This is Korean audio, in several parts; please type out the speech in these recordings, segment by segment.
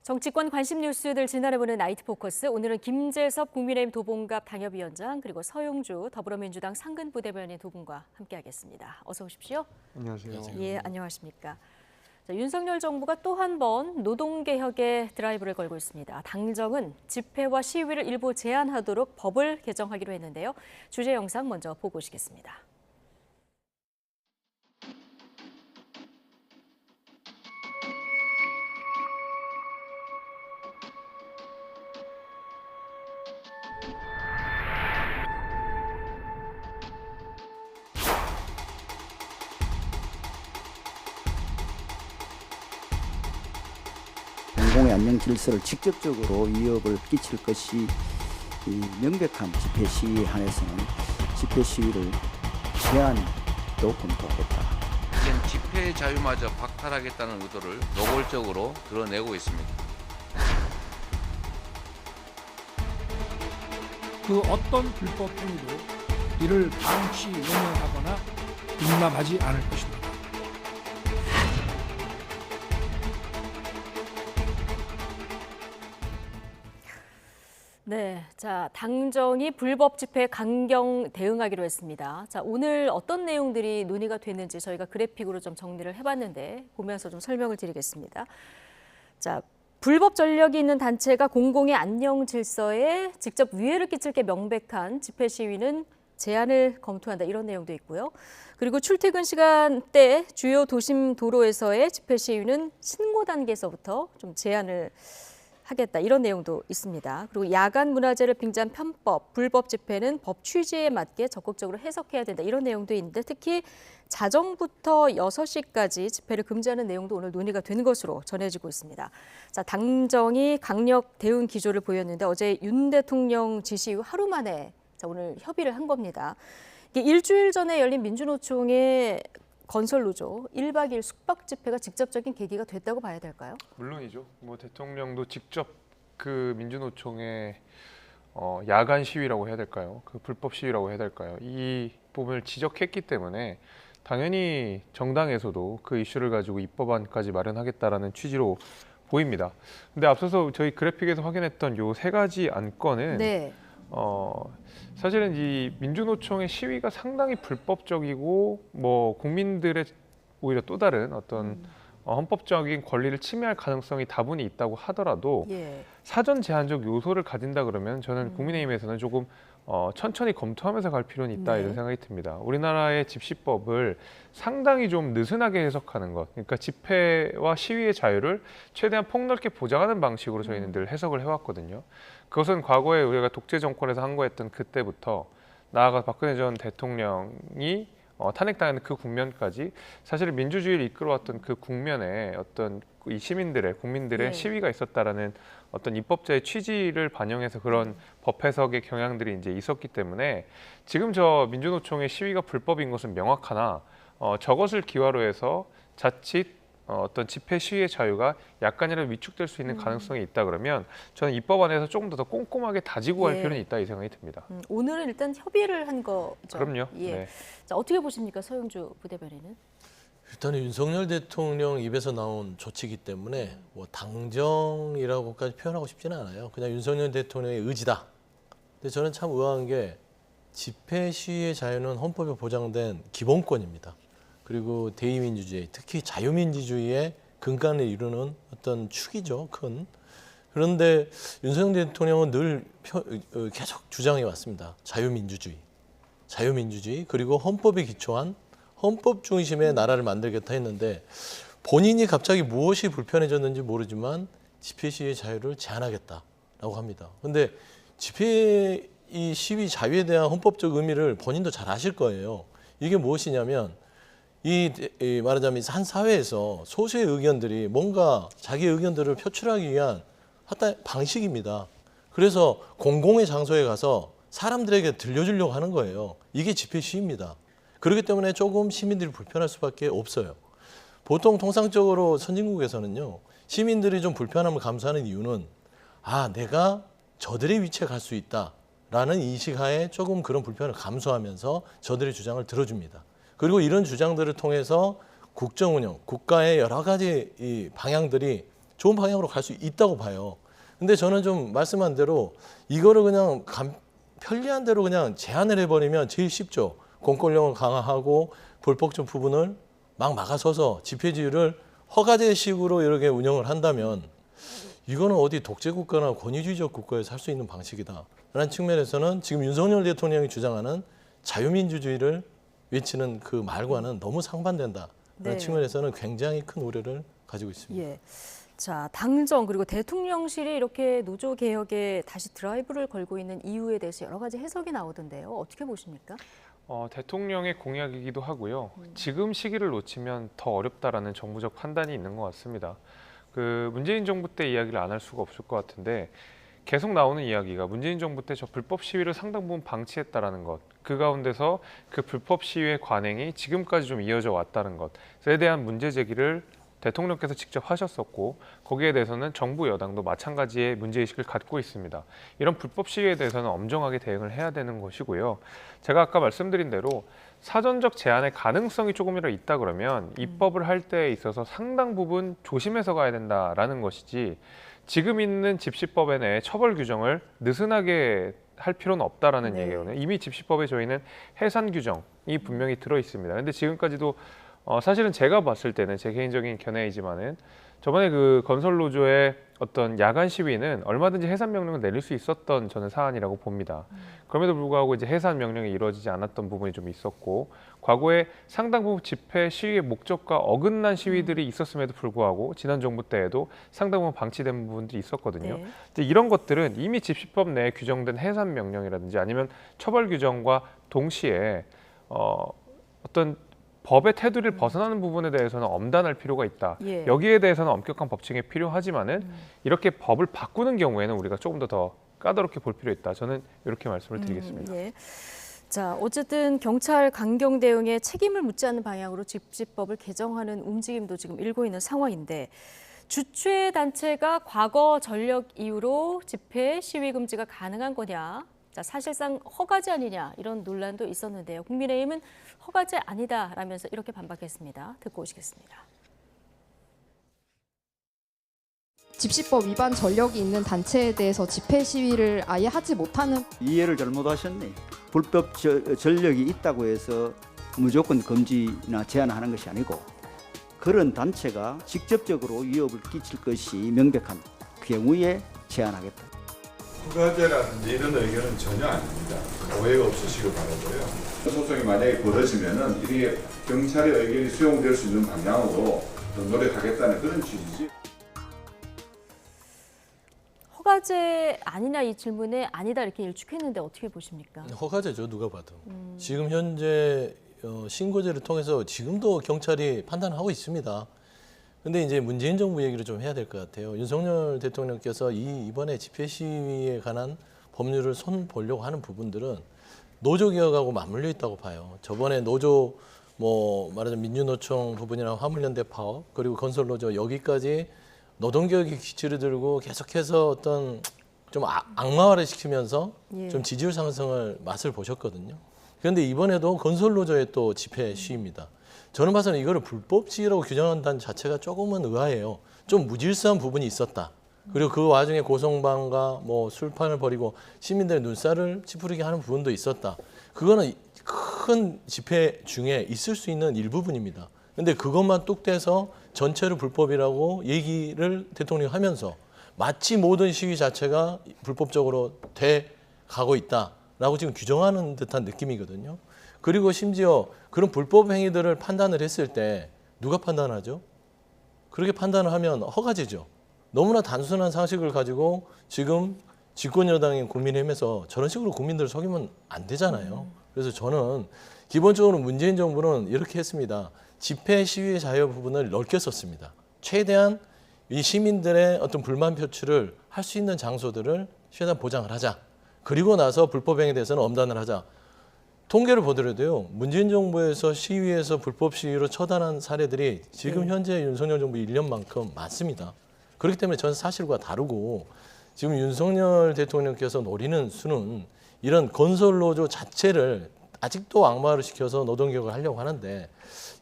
정치권 관심 뉴스들 진단해보는 나이트 포커스. 오늘은 김재섭 국민의힘 도봉갑 당협위원장 그리고 서용주 더불어민주당 상근 부대변인 두 분과 함께하겠습니다. 어서 오십시오. 안녕하세요. 예, 안녕하십니까. 자, 윤석열 정부가 또 한 번 노동개혁에 드라이브를 걸고 있습니다. 당정은 집회와 시위를 일부 제한하도록 법을 개정하기로 했는데요. 주제 영상 먼저 보고 오시겠습니다. 공공의 안녕 질서를 직접적으로 위협을 끼칠 것이 명백한 집회 시위에 한해서는 집회 시위를 제한도 검토하겠다. 이젠 집회 자유마저 박탈하겠다는 의도를 노골적으로 드러내고 있습니다. 그 어떤 불법 행위도 이를 방치, 용인하거나 용납하지 않을 것입니다. 네, 자, 당정이 불법 집회에 강경 대응하기로 했습니다. 자, 오늘 어떤 내용들이 논의가 됐는지 저희가 그래픽으로 좀 정리를 해봤는데 보면서 좀 설명을 드리겠습니다. 자, 불법 전력이 있는 단체가 공공의 안녕 질서에 직접 위해를 끼칠 게 명백한 집회 시위는 제한을 검토한다, 이런 내용도 있고요. 그리고 출퇴근 시간대 주요 도심 도로에서의 집회 시위는 신고 단계에서부터 좀 제한을 하겠다, 이런 내용도 있습니다. 그리고 야간 문화재를 빙자한 편법, 불법 집회는 법 취지에 맞게 적극적으로 해석해야 된다, 이런 내용도 있는데 특히 자정부터 6시까지 집회를 금지하는 내용도 오늘 논의가 되는 것으로 전해지고 있습니다. 자, 당정이 강력 대응 기조를 보였는데 어제 윤 대통령 지시 이후 하루 만에 오늘 협의를 한 겁니다. 이게 일주일 전에 열린 민주노총의 건설노조 1박 2일 숙박 집회가 직접적인 계기가 됐다고 봐야 될까요? 물론이죠. 대통령도 직접 그 민주노총의 야간 시위라고 해야 될까요? 그 불법 시위라고 해야 될까요? 이 부분을 지적했기 때문에 당연히 정당에서도 그 이슈를 가지고 입법안까지 마련하겠다라는 취지로 보입니다. 근데 앞서서 저희 그래픽에서 확인했던 요 세 가지 안건은 네. 사실은 이 민주노총의 시위가 상당히 불법적이고 국민들의 오히려 또 다른 어떤 헌법적인 권리를 침해할 가능성이 다분히 있다고 하더라도 예. 사전 제한적 요소를 가진다 그러면 저는 국민의힘에서는 조금 천천히 검토하면서 갈 필요는 있다, 네. 이런 생각이 듭니다. 우리나라의 집시법을 상당히 좀 느슨하게 해석하는 것, 그러니까 집회와 시위의 자유를 최대한 폭넓게 보장하는 방식으로 저희는 늘 해석을 해왔거든요. 그것은 과거에 우리가 독재 정권에서 항거했던 그때부터 나아가 박근혜 전 대통령이 탄핵당하는 그 국면까지 사실 민주주의를 이끌어왔던 그 국면에 어떤 이 시민들의, 국민들의 네. 시위가 있었다라는 어떤 입법자의 취지를 반영해서 그런 법 해석의 경향들이 이제 있었기 때문에 지금 저 민주노총의 시위가 불법인 것은 명확하나 저것을 기화로 해서 자칫 어떤 집회 시위의 자유가 약간이라도 위축될 수 있는 가능성이 있다 그러면 저는 입법안에서 조금 더 꼼꼼하게 다지고 갈 예. 필요는 있다, 이 생각이 듭니다. 오늘은 일단 협의를 한 거죠. 그럼요. 예. 네. 자, 어떻게 보십니까, 서용주 부대변인은? 일단은 윤석열 대통령 입에서 나온 조치이기 때문에 당정이라고까지 표현하고 싶지는 않아요. 그냥 윤석열 대통령의 의지다. 근데 저는 참 의아한 게 집회 시위의 자유는 헌법에 보장된 기본권입니다. 그리고 대의민주주의, 특히 자유민주주의의 근간을 이루는 어떤 축이죠, 큰. 그런데 윤석열 대통령은 늘 계속 주장해 왔습니다. 자유민주주의, 그리고 헌법에 기초한 헌법 중심의 나라를 만들겠다 했는데 본인이 갑자기 무엇이 불편해졌는지 모르지만 집회 시위의 자유를 제한하겠다라고 합니다. 그런데 집회 이 시위 자유에 대한 헌법적 의미를 본인도 잘 아실 거예요. 이게 무엇이냐면 말하자면 한 사회에서 소수의 의견들이 뭔가 자기 의견들을 표출하기 위한 방식입니다. 그래서 공공의 장소에 가서 사람들에게 들려주려고 하는 거예요. 이게 집회 시위입니다. 그렇기 때문에 조금 시민들이 불편할 수밖에 없어요. 보통 통상적으로 선진국에서는요, 시민들이 좀 불편함을 감수하는 이유는 내가 저들의 위치에 갈 수 있다라는 인식하에 조금 그런 불편을 감수하면서 저들의 주장을 들어줍니다. 그리고 이런 주장들을 통해서 국정 운영, 국가의 여러 가지 이 방향들이 좋은 방향으로 갈 수 있다고 봐요. 근데 저는 좀 말씀한 대로 이거를 그냥 편리한 대로 그냥 제한을 해버리면 제일 쉽죠. 공권력을 강화하고 불법적 부분을 막 막아서서 집회지휘를 허가제식으로 이렇게 운영을 한다면 이거는 어디 독재국가나 권위주의적 국가에서 할 수 있는 방식이다라는 측면에서는 지금 윤석열 대통령이 주장하는 자유민주주의를 외치는 그 말과는 너무 상반된다라는 네. 측면에서는 굉장히 큰 우려를 가지고 있습니다. 예. 자, 당정 그리고 대통령실이 이렇게 노조 개혁에 다시 드라이브를 걸고 있는 이유에 대해서 여러 가지 해석이 나오던데요. 어떻게 보십니까? 대통령의 공약이기도 하고요. 지금 시기를 놓치면 더 어렵다라는 정부적 판단이 있는 것 같습니다. 그 문재인 정부 때 이야기를 안 할 수가 없을 것 같은데 계속 나오는 이야기가 문재인 정부 때 저 불법 시위를 상당 부분 방치했다라는 것, 그 가운데서 그 불법 시위의 관행이 지금까지 좀 이어져 왔다는 것에 대한 문제 제기를 대통령께서 직접 하셨었고 거기에 대해서는 정부 여당도 마찬가지의 문제의식을 갖고 있습니다. 이런 불법 시위에 대해서는 엄정하게 대응을 해야 되는 것이고요. 제가 아까 말씀드린 대로 사전적 제한의 가능성이 조금이라도 있다 그러면 입법을 할 때에 있어서 상당 부분 조심해서 가야 된다라는 것이지 지금 있는 집시법에 내 처벌 규정을 느슨하게 할 필요는 없다라는 네. 얘기거든요. 이미 집시법에 저희는 해산 규정이 분명히 들어 있습니다. 근데 지금까지도 사실은 제가 봤을 때는 제 개인적인 견해이지만은 저번에 그 건설노조의 어떤 야간 시위는 얼마든지 해산 명령을 내릴 수 있었던 저는 사안이라고 봅니다. 그럼에도 불구하고 이제 해산 명령이 이루어지지 않았던 부분이 좀 있었고 과거에 상당 부분 집회 시위의 목적과 어긋난 시위들이 있었음에도 불구하고 지난 정부 때에도 상당 부분 방치된 부분들이 있었거든요. 네. 근데 이런 것들은 이미 집시법 내에 규정된 해산 명령이라든지 아니면 처벌 규정과 동시에 어떤 법의 테두리를 벗어나는 부분에 대해서는 엄단할 필요가 있다. 예. 여기에 대해서는 엄격한 법칙이 필요하지만은 이렇게 법을 바꾸는 경우에는 우리가 조금 더 까다롭게 볼 필요 있다. 저는 이렇게 말씀을 드리겠습니다. 예. 자, 어쨌든 경찰 강경 대응에 책임을 묻지 않는 방향으로 집시법을 개정하는 움직임도 지금 일고 있는 상황인데 주최 단체가 과거 전력 이유로 집회 시위 금지가 가능한 거냐? 자, 사실상 허가제 아니냐 이런 논란도 있었는데요. 국민의힘은 허가제 아니다라면서 이렇게 반박했습니다. 듣고 오시겠습니다. 집시법 위반 전력이 있는 단체에 대해서 집회 시위를 아예 하지 못하는 이해를 잘못하셨네. 불법 전력이 있다고 해서 무조건 금지나 제한하는 것이 아니고 그런 단체가 직접적으로 위협을 끼칠 것이 명백한 경우에 제한하겠다. 허가제라든지 이런 의견은 전혀 아닙니다. 오해가 없으시길 바라고요. 소송이 만약에 벌어지면은 이게 경찰의 의견이 수용될 수 있는 방향으로 더 노력하겠다는 그런 취지지. 허가제 아니냐 이 질문에 아니다 이렇게 일축했는데 어떻게 보십니까? 허가제죠, 누가 봐도. 지금 현재 신고제를 통해서 지금도 경찰이 판단하고 있습니다. 근데 이제 문재인 정부 얘기를 좀 해야 될 것 같아요. 윤석열 대통령께서 이번에 집회 시위에 관한 법률을 손 보려고 하는 부분들은 노조 개혁하고 맞물려 있다고 봐요. 저번에 노조 말하자면 민주노총 부분이나 화물연대 파업 그리고 건설노조 여기까지 노동개혁의 기치를 들고 계속해서 어떤 좀 악마화를 시키면서 예. 좀 지지율 상승을 맛을 보셨거든요. 그런데 이번에도 건설노조의 또 집회 시위입니다. 저는 봐서는 이거를 불법 시위라고 규정한다는 자체가 조금은 의아해요. 좀 무질서한 부분이 있었다. 그리고 그 와중에 고성방과 술판을 벌이고 시민들의 눈살을 찌푸리게 하는 부분도 있었다. 그거는 큰 집회 중에 있을 수 있는 일부분입니다. 근데 그것만 뚝 떼서 전체를 불법이라고 얘기를 대통령이 하면서 마치 모든 시위 자체가 불법적으로 돼 가고 있다라고 지금 규정하는 듯한 느낌이거든요. 그리고 심지어 그런 불법 행위들을 판단을 했을 때 누가 판단하죠? 그렇게 판단을 하면 허가제죠. 너무나 단순한 상식을 가지고 지금 집권 여당인 국민의힘에서 저런 식으로 국민들을 속이면 안 되잖아요. 그래서 저는 기본적으로 문재인 정부는 이렇게 했습니다. 집회 시위의 자유 부분을 넓게 썼습니다. 최대한 이 시민들의 어떤 불만 표출을 할 수 있는 장소들을 최대한 보장을 하자. 그리고 나서 불법 행위에 대해서는 엄단을 하자. 통계를 보더라도요. 문재인 정부에서 시위에서 불법 시위로 처단한 사례들이 지금 현재 윤석열 정부 1년만큼 많습니다. 그렇기 때문에 저는 사실과 다르고 지금 윤석열 대통령께서 노리는 수는 이런 건설노조 자체를 아직도 악마를 시켜서 노동개혁을 하려고 하는데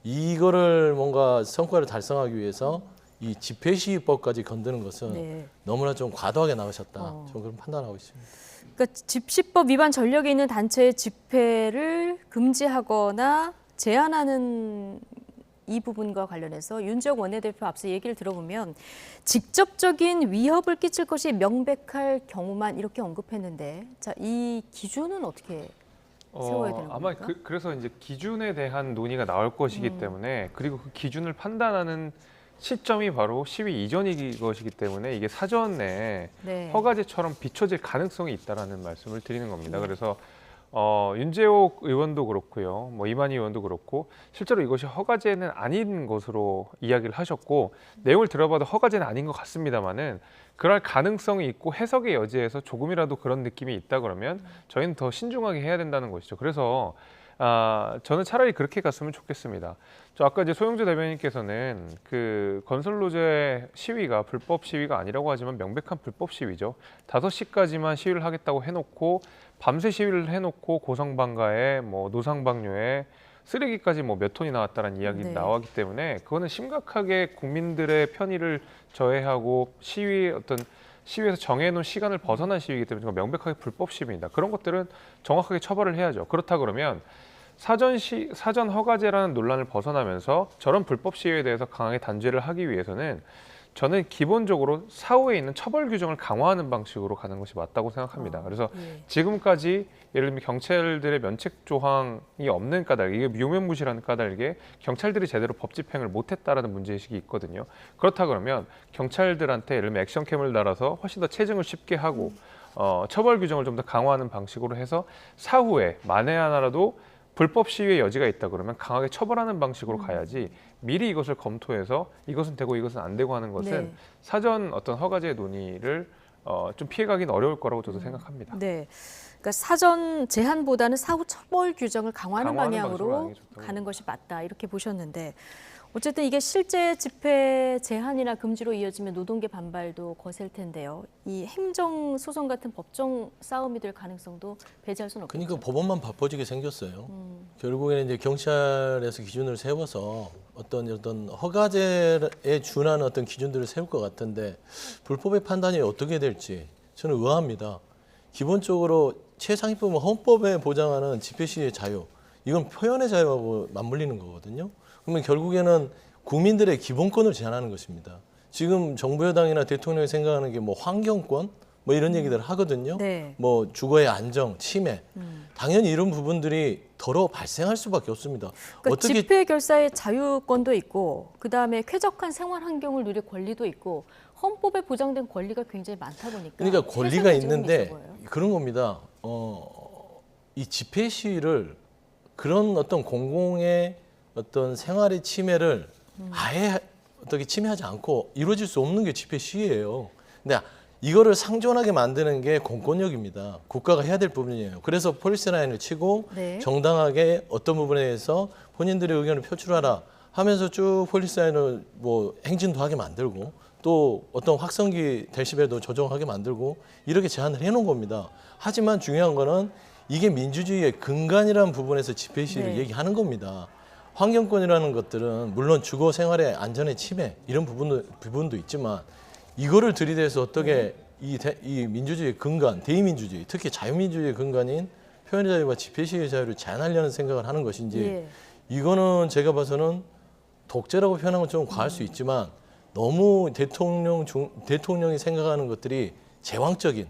이거를 뭔가 성과를 달성하기 위해서 이 집회 시위법까지 건드는 것은 네. 너무나 좀 과도하게 나오셨다. 어. 저는 그런 판단하고 있습니다. 그러니까 집시법 위반 전력이 있는 단체의 집회를 금지하거나 제한하는 이 부분과 관련해서 윤지혁 원내대표 앞서 얘기를 들어보면 직접적인 위협을 끼칠 것이 명백할 경우만 이렇게 언급했는데, 자, 이 기준은 어떻게 세워야 되는 아마 겁니까? 그래서 이제 기준에 대한 논의가 나올 것이기 때문에, 그리고 그 기준을 판단하는 시점이 바로 시위 이전이 것이기 때문에 이게 사전에 네. 허가제처럼 비춰질 가능성이 있다라는 말씀을 드리는 겁니다. 네. 그래서 윤재옥 의원도 그렇고요, 뭐 이만희 의원도 그렇고 실제로 이것이 허가제는 아닌 것으로 이야기를 하셨고, 내용을 들어봐도 허가제는 아닌 것 같습니다만은 그럴 가능성이 있고 해석의 여지에서 조금이라도 그런 느낌이 있다 그러면 저희는 더 신중하게 해야 된다는 것이죠. 그래서 저는 차라리 그렇게 갔으면 좋겠습니다. 저 아까 이제 소영주 대변인께서는 그 건설노조의 시위가 불법 시위가 아니라고 하지만 명백한 불법 시위죠. 5시까지만 시위를 하겠다고 해놓고 밤새 시위를 해놓고 고성방가에 뭐 노상방뇨에 쓰레기까지 뭐 몇 톤이 나왔다는 이야기 네. 나왔기 때문에 그거는 심각하게 국민들의 편의를 저해하고 시위에서 정해놓은 시간을 벗어난 시위이기 때문에 정말 명백하게 불법 시위입니다. 그런 것들은 정확하게 처벌을 해야죠. 그렇다 그러면 사전 허가제라는 논란을 벗어나면서 저런 불법 시위에 대해서 강하게 단죄를 하기 위해서는 저는 기본적으로 사후에 있는 처벌 규정을 강화하는 방식으로 가는 것이 맞다고 생각합니다. 그래서 예. 지금까지 예를 들면 경찰들의 면책 조항이 없는 까닭, 이게 유명무실한 까닭에 경찰들이 제대로 법 집행을 못했다라는 문제의식이 있거든요. 그렇다 그러면 경찰들한테 예를 들면 액션캠을 달아서 훨씬 더 체증을 쉽게 하고 처벌 규정을 좀 더 강화하는 방식으로 해서 사후에 만에 하나라도 불법 시위의 여지가 있다 그러면 강하게 처벌하는 방식으로 가야지, 미리 이것을 검토해서 이것은 되고 이것은 안 되고 하는 것은 네. 사전 어떤 허가제 논의를 좀 피해가긴 어려울 거라고 저도 생각합니다. 네. 그러니까 사전 제한보다는 사후 처벌 규정을 강화하는 방식으로 방향으로 하는 게 좋다고 가는 것이 맞다, 이렇게 보셨는데, 어쨌든 이게 실제 집회 제한이나 금지로 이어지면 노동계 반발도 거셀 텐데요. 이 행정 소송 같은 법정 싸움이 될 가능성도 배제할 수는 없겠죠. 그러니까 법원만 바빠지게 생겼어요. 결국에는 이제 경찰에서 기준을 세워서 어떤 허가제에 준하는 어떤 기준들을 세울 것 같은데, 불법의 판단이 어떻게 될지 저는 의아합니다. 기본적으로 최상위법은 헌법에 보장하는 집회 시위의 자유, 이건 표현의 자유하고 맞물리는 거거든요. 그러면 결국에는 국민들의 기본권을 제한하는 것입니다. 지금 정부 여당이나 대통령이 생각하는 게 뭐 환경권 뭐 이런 얘기들을 하거든요. 네. 뭐 주거의 안정, 침해. 당연히 이런 부분들이 더러 발생할 수밖에 없습니다. 그러니까 어떻게 집회 결사의 자유권도 있고, 그다음에 쾌적한 생활 환경을 누릴 권리도 있고, 헌법에 보장된 권리가 굉장히 많다 보니까. 그러니까 권리가 최선의 지금이 있는데 있어 보여요. 그런 겁니다. 이 집회 시위를 그런 어떤 공공의 어떤 생활의 침해를 아예 어떻게 침해하지 않고 이루어질 수 없는 게 집회 시위예요. 근데 이거를 상존하게 만드는 게 공권력입니다. 국가가 해야 될 부분이에요. 그래서 폴리스 라인을 치고 네. 정당하게 어떤 부분에 대해서 본인들의 의견을 표출하라 하면서 쭉 폴리스 라인을 뭐 행진도 하게 만들고, 또 어떤 확성기 데시벨도 조정하게 만들고 이렇게 제한을 해놓은 겁니다. 하지만 중요한 거는 이게 민주주의의 근간이라는 부분에서 집회 시위를 네. 얘기하는 겁니다. 환경권이라는 것들은 물론 주거 생활의 안전의 침해 이런 부분도 있지만, 이거를 들이대서 어떻게 이 민주주의의 근간, 대의민주주의, 특히 자유민주주의의 근간인 표현의 자유와 집회 시위의 자유를 제한하려는 생각을 하는 것인지, 예. 이거는 제가 봐서는 독재라고 표현하는 건 좀 과할 수 있지만 너무 대통령이 생각하는 것들이 제왕적인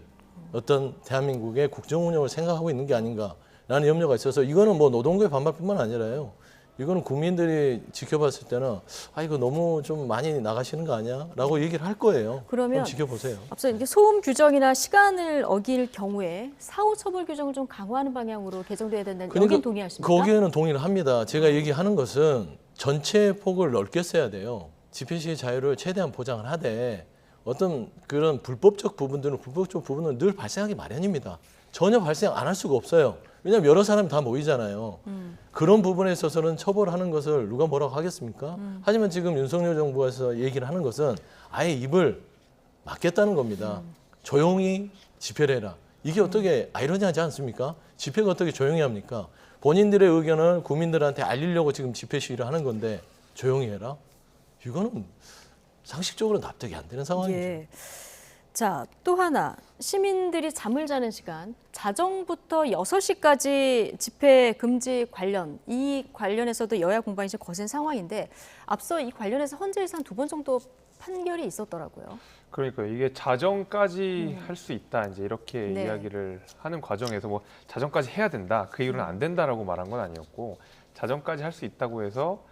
어떤 대한민국의 국정 운영을 생각하고 있는 게 아닌가라는 염려가 있어서, 이거는 뭐 노동부의 반발뿐만 아니라요. 이거는 국민들이 지켜봤을 때는 이거 너무 좀 많이 나가시는 거 아니야?라고 얘기를 할 거예요. 그러면 한번 지켜보세요. 앞서 이게 소음 규정이나 시간을 어길 경우에 사후 처벌 규정을 좀 강화하는 방향으로 개정돼야 된다는, 여긴 동의하십니까? 거기에는 동의를 합니다. 제가 얘기하는 것은 전체 폭을 넓게 써야 돼요. 집회 시의 자유를 최대한 보장을 하되 어떤 그런 불법적 부분들은 늘 발생하기 마련입니다. 전혀 발생 안 할 수가 없어요. 왜냐하면 여러 사람이 다 모이잖아요. 그런 부분에 있어서는 처벌하는 것을 누가 뭐라고 하겠습니까? 하지만 지금 윤석열 정부에서 얘기를 하는 것은 아예 입을 막겠다는 겁니다. 조용히 집회를 해라. 이게 어떻게 아이러니하지 않습니까? 집회가 어떻게 조용히 합니까? 본인들의 의견을 국민들한테 알리려고 지금 집회 시위를 하는 건데 조용히 해라? 이거는 상식적으로 납득이 안 되는 상황이죠. 예. 자, 또 하나. 시민들이 잠을 자는 시간, 자정부터 6시까지 집회 금지 관련, 이 관련해서도 여야 공방이 좀 거센 상황인데 앞서 이 관련해서 헌재에서 한 2번 정도 판결이 있었더라고요. 그러니까 이게 자정까지 할 수 있다 이제 이렇게 네. 이야기를 하는 과정에서 뭐 자정까지 해야 된다 그 이유는 안 된다라고 말한 건 아니었고 자정까지 할 수 있다고 해서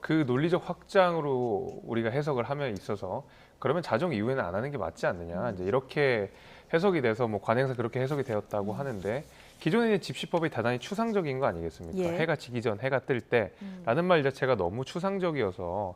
그 논리적 확장으로 우리가 해석을 하면 있어서 그러면 자정 이후에는 안 하는 게 맞지 않느냐 이제 이렇게 해석이 돼서 뭐 관행상 그렇게 해석이 되었다고 하는데 기존의 집시법이 대단히 추상적인 거 아니겠습니까? 예. 해가 지기 전 해가 뜰 때라는 말 자체가 너무 추상적이어서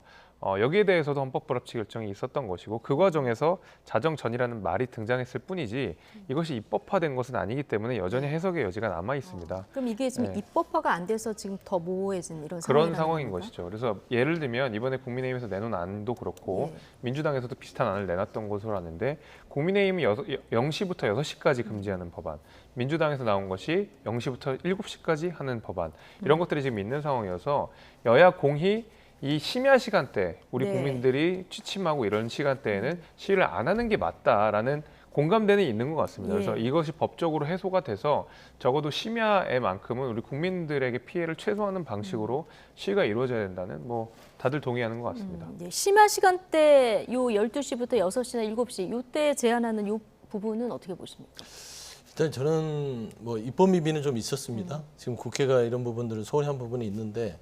여기에 대해서도 헌법 불합치 결정이 있었던 것이고 그 과정에서 자정 전이라는 말이 등장했을 뿐이지 이것이 입법화된 것은 아니기 때문에 여전히 해석의 여지가 남아 있습니다. 그럼 이게 지금 네. 입법화가 안 돼서 지금 더 모호해진 이런 그런 상황이라는 상황인 건가? 것이죠. 그래서 예를 들면 이번에 국민의힘에서 내놓은 안도 그렇고 네. 민주당에서도 비슷한 안을 내놨던 것으로 아는데 국민의힘이 0시부터 6시까지 금지하는 법안, 민주당에서 나온 것이 0시부터 7시까지 하는 법안 이런 것들이 지금 있는 상황이어서 여야 공히 이 심야 시간대 우리 네. 국민들이 취침하고 이런 시간대에는 시위를 안 하는 게 맞다라는 공감대는 있는 것 같습니다. 예. 그래서 이것이 법적으로 해소가 돼서 적어도 심야에만큼은 우리 국민들에게 피해를 최소화하는 방식으로 시위가 이루어져야 된다는 뭐 다들 동의하는 것 같습니다. 예, 심야 시간대 요 12시부터 6시나 7시 요때 제한하는 요 부분은 어떻게 보십니까? 일단 저는 뭐 입법 미비는 좀 있었습니다. 지금 국회가 이런 부분들을 소홀히 한 부분이 있는데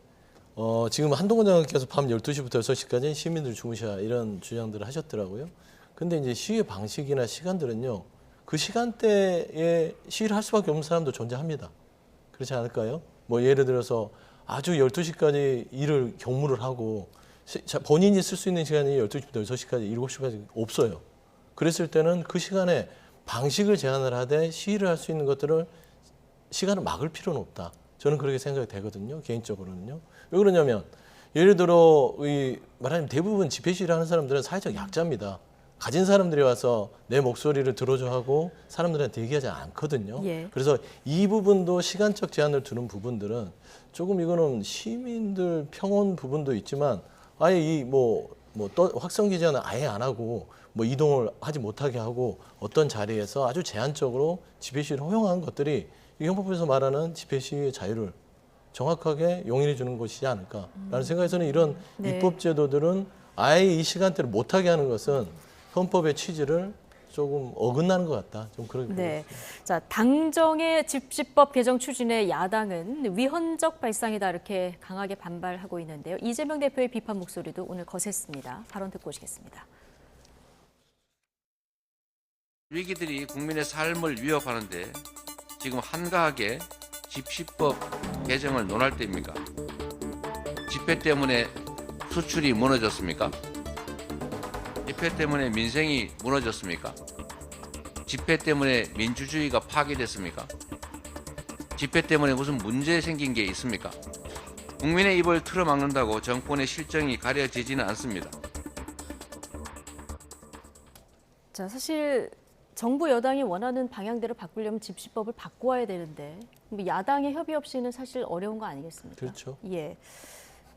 지금 한동훈 장관께서 밤 12시부터 6시까지 시민들 주무셔야 이런 주장들을 하셨더라고요. 근데 이제 시위 방식이나 시간들은요. 그 시간대에 시위를 할 수밖에 없는 사람도 존재합니다. 그렇지 않을까요? 뭐 예를 들어서 아주 12시까지 일을 경무를 하고 본인이 쓸 수 있는 시간이 12시부터 6시까지, 7시까지 없어요. 그랬을 때는 그 시간에 방식을 제한을 하되 시위를 할 수 있는 것들을 시간을 막을 필요는 없다. 저는 그렇게 생각이 되거든요. 개인적으로는요. 왜 그러냐면 예를 들어 말하자면 대부분 집회 시위를 하는 사람들은 사회적 약자입니다. 가진 사람들이 와서 내 목소리를 들어줘 하고 사람들한테 얘기하지 않거든요. 예. 그래서 이 부분도 시간적 제한을 두는 부분들은 조금 이거는 시민들 평온 부분도 있지만 아예 이 또 확성기 제한을 아예 안 하고 뭐 이동을 하지 못하게 하고 어떤 자리에서 아주 제한적으로 집회 시위를 허용한 것들이 이 헌법에서 말하는 집회 시위의 자유를 정확하게 용인해 주는 것이지 않을까라는 생각에서는 이런 네. 입법 제도들은 아예 이 시간대를 못하게 하는 것은 헌법의 취지를 조금 어긋나는 것 같다. 좀 그렇게 네. 보겠습니다. 자, 당정의 집시법 개정 추진에 야당은 위헌적 발상이다 이렇게 강하게 반발하고 있는데요. 이재명 대표의 비판 목소리도 오늘 거셌습니다. 발언 듣고 오시겠습니다. 위기들이 국민의 삶을 위협하는데 지금 한가하게 집시법 개정을 논할 때입니까? 집회 때문에 수출이 무너졌습니까? 집회 때문에 민생이 무너졌습니까? 집회 때문에 민주주의가 파괴됐습니까? 집회 때문에 무슨 문제 생긴 게 있습니까? 국민의 입을 틀어막는다고 정권의 실정이 가려지지는 않습니다. 자, 사실 정부 여당이 원하는 방향대로 바꾸려면 집시법을 바꿔야 되는데 뭐 야당의 협의 없이는 사실 어려운 거 아니겠습니까? 그렇죠. 예.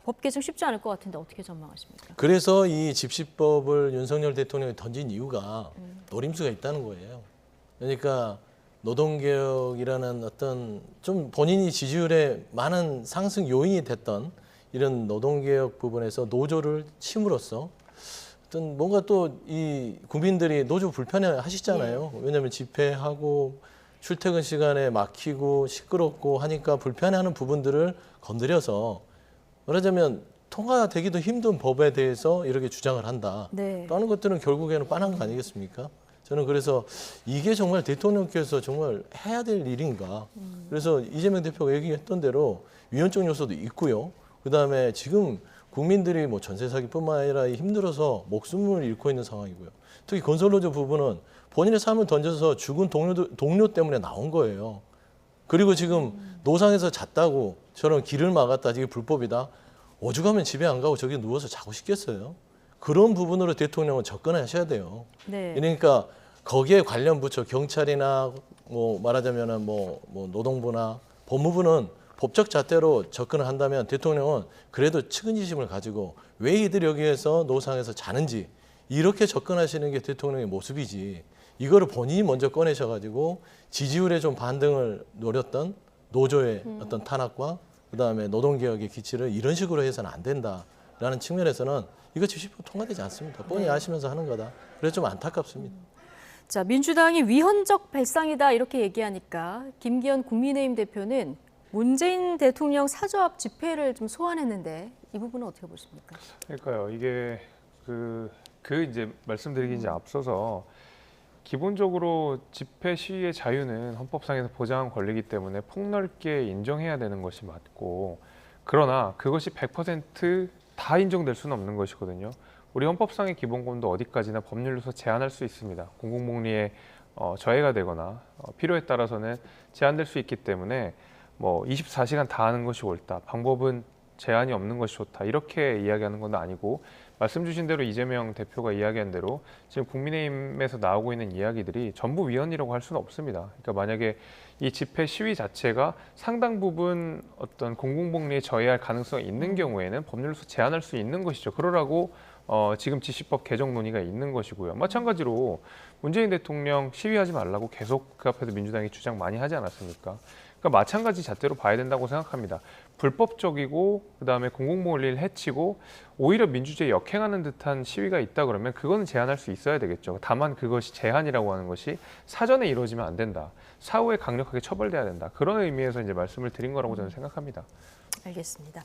법 개정 쉽지 않을 것 같은데 어떻게 전망하십니까? 그래서 이 집시법을 윤석열 대통령이 던진 이유가 노림수가 있다는 거예요. 그러니까 노동개혁이라는 어떤 좀 본인이 지지율에 많은 상승 요인이 됐던 이런 노동개혁 부분에서 노조를 침으로써 어떤 뭔가 또 이 국민들이 노조 불편해 하시잖아요. 왜냐하면 집회하고 출퇴근 시간에 막히고 시끄럽고 하니까 불편해하는 부분들을 건드려서 말하자면 통과되기도 힘든 법에 대해서 이렇게 주장을 한다. 네. 라는 것들은 결국에는 뻔한 거 아니겠습니까? 저는 그래서 이게 정말 대통령께서 정말 해야 될 일인가. 그래서 이재명 대표가 얘기했던 대로 위헌적 요소도 있고요. 그다음에 지금 국민들이 뭐 전세 사기뿐만 아니라 힘들어서 목숨을 잃고 있는 상황이고요. 특히 건설노조 부분은 본인의 삶을 던져서 죽은 동료 때문에 나온 거예요. 그리고 지금 노상에서 잤다고 저런 길을 막았다, 이게 불법이다. 오죽하면 집에 안 가고 저기 누워서 자고 싶겠어요. 그런 부분으로 대통령은 접근하셔야 돼요. 네. 그러니까 거기에 관련 부처 경찰이나 뭐 말하자면은 뭐 노동부나 법무부는 법적 잣대로 접근을 한다면 대통령은 그래도 측은지심을 가지고 왜 이들이 여기에서 노상에서 자는지 이렇게 접근하시는 게 대통령의 모습이지, 이거를 본인이 먼저 꺼내셔가지고 지지율에 좀 반등을 노렸던 노조의 어떤 탄압과 그다음에 노동개혁의 기치를 이런 식으로 해서는 안 된다라는 측면에서는 이거 집시법 통과되지 않습니다. 뻔히 아시면서 하는 거다. 그래서 좀 안타깝습니다. 자, 민주당이 위헌적 발상이다 이렇게 얘기하니까 김기현 국민의힘 대표는 문재인 대통령 사저 앞 집회를 좀 소환했는데 이 부분은 어떻게 보십니까? 그러니까요. 이게 이제 말씀드리기 이제 앞서서 기본적으로 집회 시위의 자유는 헌법상에서 보장한 권리이기 때문에 폭넓게 인정해야 되는 것이 맞고, 그러나 그것이 100% 인정될 수는 없는 것이거든요. 우리 헌법상의 기본권도 어디까지나 법률로서 제한할 수 있습니다. 공공복리에 저해가 되거나 필요에 따라서는 제한될 수 있기 때문에 뭐 24시간 다 하는 것이 옳다, 방법은 제한이 없는 것이 좋다, 이렇게 이야기하는 건 아니고, 말씀 주신 대로 이재명 대표가 이야기한 대로 지금 국민의힘에서 나오고 있는 이야기들이 전부 위헌이라고 할 수는 없습니다. 그러니까 만약에 이 집회 시위 자체가 상당 부분 어떤 공공복리에 저해할 가능성이 있는 경우에는 법률로서 제한할 수 있는 것이죠. 그러라고 지금 집시법 개정 논의가 있는 것이고요. 마찬가지로 문재인 대통령 시위하지 말라고 계속 그 앞에서 민주당이 주장 많이 하지 않았습니까? 그러니까 마찬가지 잣대로 봐야 된다고 생각합니다. 불법적이고 그다음에 공공복리를 해치고 오히려 민주주의에 역행하는 듯한 시위가 있다 그러면 그거는 제한할 수 있어야 되겠죠. 다만 그것이 제한이라고 하는 것이 사전에 이루어지면 안 된다. 사후에 강력하게 처벌돼야 된다. 그런 의미에서 이제 말씀을 드린 거라고 저는 생각합니다. 알겠습니다.